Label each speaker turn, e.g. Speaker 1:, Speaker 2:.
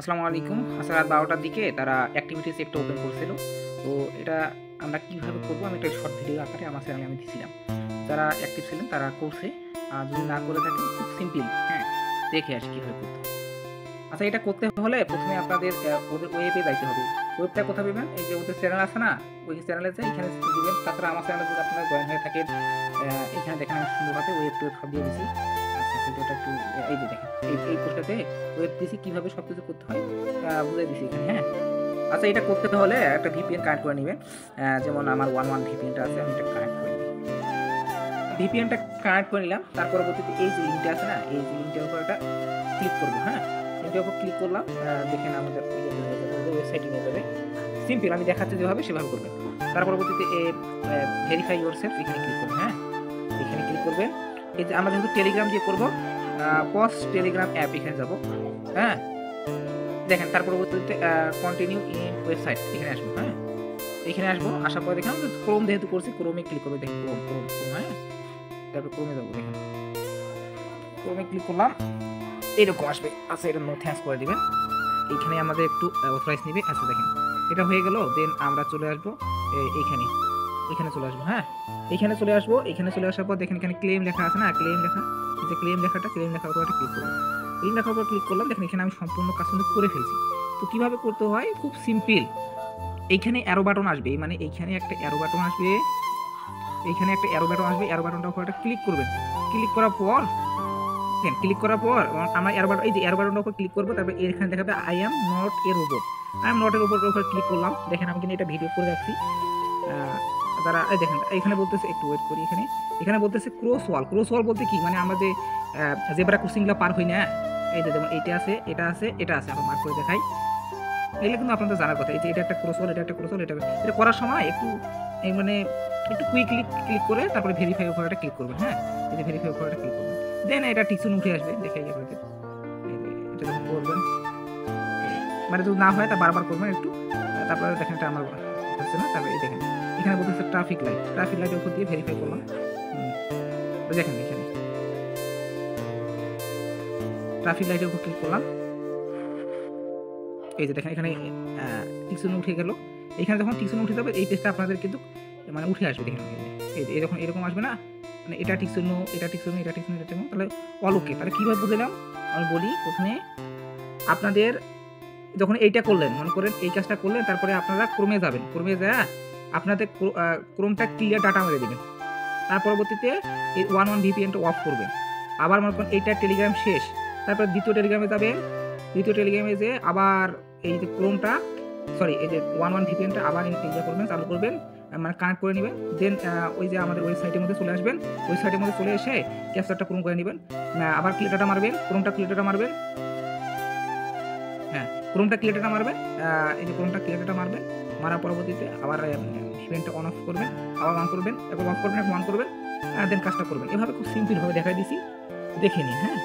Speaker 1: আসসালামু আলাইকুম। আচ্ছা, রাত ১২টার দিকে তারা অ্যাক্টিভিটিস একটা ওপেন করছিল। তো এটা আমরা কিভাবে করব আমি একটা শর্ট ভিডিও আকারে আমার চ্যানেলে আমি দিছিলাম। যারা অ্যাক্টিভ ছিলেন তারা করছে। আর যদি না করে থাকেন খুব সিম্পল, হ্যাঁ? দেখে আসি কিভাবে করতে হয়। আচ্ছা, এটা করতে হলে ১ম এ আপনাদের ওদের ওয়েবে যাইতে হবে। ওয়েবটা কোথায় পাবেন? এই যে ওদের চ্যানেল আছে না? ওই চ্যানেলে যেয়ে এখানে দিবেন। তাছাড়া আমার চ্যানেলে যদি আপনারা জয়েন হয়ে থাকেন, এখানে দেখেন আমি সুন্দরভাবে ওয়েব-টোয়েব সব দিয়ে দিছি। আচ্ছা, ভিডিওটা একটু এই যে দেখেন। এই পোস্টটাতে ওয়েব দিছি কিভাবে সবকিছু করতে হয় বুঝাই দিছি এখানে, হ্যাঁ? আচ্ছা, এটা করতে হলে একটা VPN কানেক্ট করে নিবেন। যেমন আমার 11 VPN টা আছে, আমি এটা কানেক্ট করে নিই। VPN টা কানেক্ট করে নিলাম। তার পরবর্তীতে এই যে লিঙ্কটা আছে না? এই যে লিঙ্কটার উপর একটা ক্লিক করব, হ্যাঁ? লিঙ্কটার উপর ক্লিক করলাম। দেখেন আমাদের ওয়েবসাইটে নিয়ে যাবে। সিম্পল আমি দেখাচ্ছি যেভাবে সেভাবে করবেন। তার পরবর্তীতে ভেরিফাই ইয়োরসেলফ এখানে ক্লিক করবেন, হ্যাঁ? এখানে ক্লিক করবেন। এই যে আমরা যেহেতু টেলিগ্রাম দিয়ে করব, পজ টেলিগ্রাম অ্যাপ এখানে যাব, হ্যাঁ? দেখেন তার পরবর্তীতে কন্টিনিউ ইন ওয়েবসাইট এখানে আসবো, হ্যাঁ? এখানে আসবো, আসার পরে দেখেন ক্রোম যেহেতু করছি ক্রোমে ক্লিক করবে, দেখেন ক্রোম, হ্যাঁ? তারপর ক্রোমে যাবো, দেখেন ক্রোমে ক্লিক করলাম, এরকম আসবে। আচ্ছা, এটা নো থ্যাঙ্কস করে দিবেন। এইখানে আমাদের একটু অথরাইজ নিবে। আচ্ছা, দেখেন এটা হয়ে গেল। দেন আমরা চলে আসবো এইখানে, এখানে চলে আসবো, হ্যাঁ? এখানে চলে আসবো। এখানে চলে আসার পর দেখেন এখানে ক্লেম লেখা আছে না? ক্লেম লেখা, এই যে ক্লেম লেখার উপর একটা ক্লিক করলাম। ক্লেম লেখার উপর ক্লিক করলাম, দেখেন এখানে আমি সম্পূর্ণ কাজ কিন্তু করে ফেলছি। তো কিভাবে করতে হয়? খুব সিম্পল। এইখানে অ্যারো বাটন আসবে, মানে এইখানে একটা অ্যারো বাটন আসবে, এইখানে একটা অ্যারো বাটন আসবে। অ্যারো বাটনটার উপর একটা ক্লিক করবেন। ক্লিক করার পর ক্লিক করার পর আমরা অ্যারো বাটন, এই যে অ্যারো বাটনটার উপর ক্লিক করব। তারপর এখানে দেখাবে I am not a robot. I am not a রোবটের উপর ক্লিক করলাম। দেখেন আমি কিন্তু এটা ভিডিও করে রাখছি। যারা এই দেখেন এখানে বলতেছে, একটু ওয়েট করি, এখানে বলতেছে ক্রস ওয়াল। ক্রস ওয়াল বলতে কি? মানে আমরা যে জেব্রা ক্রসিংগুলো পার হই না, এই যে যেমন এইটা আছে, এটা আছে, এটা আছে, আমরা মার্ক করে দেখাই। এগুলো কিন্তু আপনাদের জানার কথা। এই যে এটা একটা ক্রস ওয়াল, এটা একটা ক্রস ওয়াল, এটা করার সময় একটু মানে একটু কুইকলি ক্লিক করে তারপরে ভেরিফাই উপর একটা ক্লিক করবেন, হ্যাঁ? এই যে ভেরিফাই উপর একটা ক্লিক করবেন। দেন এটা টিকসুন উঠে আসবে, দেখাই আপনাদের। এটা যখন করবেন, মানে যদি না হয় তা বারবার করবেন একটু। তারপরে দেখেন এটা আমার হচ্ছে না। তারপরে এই দেখেন এখানে বলতেছে ট্রাফিক লাইটের উপর দিয়ে ভেরিফাই করলাম। দেখেন এখানে ট্রাফিক লাইটের উপর ক্লিক করলাম। এই যে দেখেন এখানে টিকসুন উঠে গেল। এখানে যখন টিকসুন উঠে যাবে এই পেজটা আপনাদের কিন্তু মানে উঠে আসবে। দেখেন এই যে এরকম আসবে না? মানে এটা টিকসুন, এটা টিকসুন, এটা টিকসুন, এটা টিকসুন, তাহলে অল ওকে। তাহলে কিভাবে বুঝলাম আমি বলি। প্রথমে আপনাদের যখন এইটা করলেন, মনে করেন এই কাজটা করলেন, তারপরে আপনারা ক্রমে যাবেন। ক্রমে যাওয়া আপনাদের ক্রোমটা ক্লিয়ার ডাটা মেরে দেবেন। তার পরবর্তীতে এই 11 VPNটা অফ করবেন। আবার মনে করেন এইটা টেলিগ্রাম শেষ, তারপর দ্বিতীয় টেলিগ্রামে যাবেন। দ্বিতীয় টেলিগ্রামে যেয়ে আবার এই যে ক্রোমটা, সরি এই যে 11 VPNটা আবার করবেন, চালু করবেন, মানে কানেক্ট করে নেবেন। দেন ওই যে আমাদের ওয়েবসাইটের মধ্যে চলে আসবেন। ওয়েবসাইটের মধ্যে চলে এসে ক্যাপচারটা পূরণ করে নেবেন। আবার ক্লিয়ারটা মারবেন, ক্রোমটা ক্লিয়ারটা মারবেন, হ্যাঁ? ক্রোমটা ক্লিয়ারটা মারবেন। এই যে ক্রোমটা ক্লিয়ারটা মারবেন, মারার পরবর্তীতে আবার VPNটা অন অফ করবেন, আবার অন করবেন, একবার অফ করবেন, একবার অন করবেন, দেন কাজটা করবেন। এভাবে খুব সিম্পল ভাবে দেখাই দিছি, দেখে নিন, হ্যাঁ?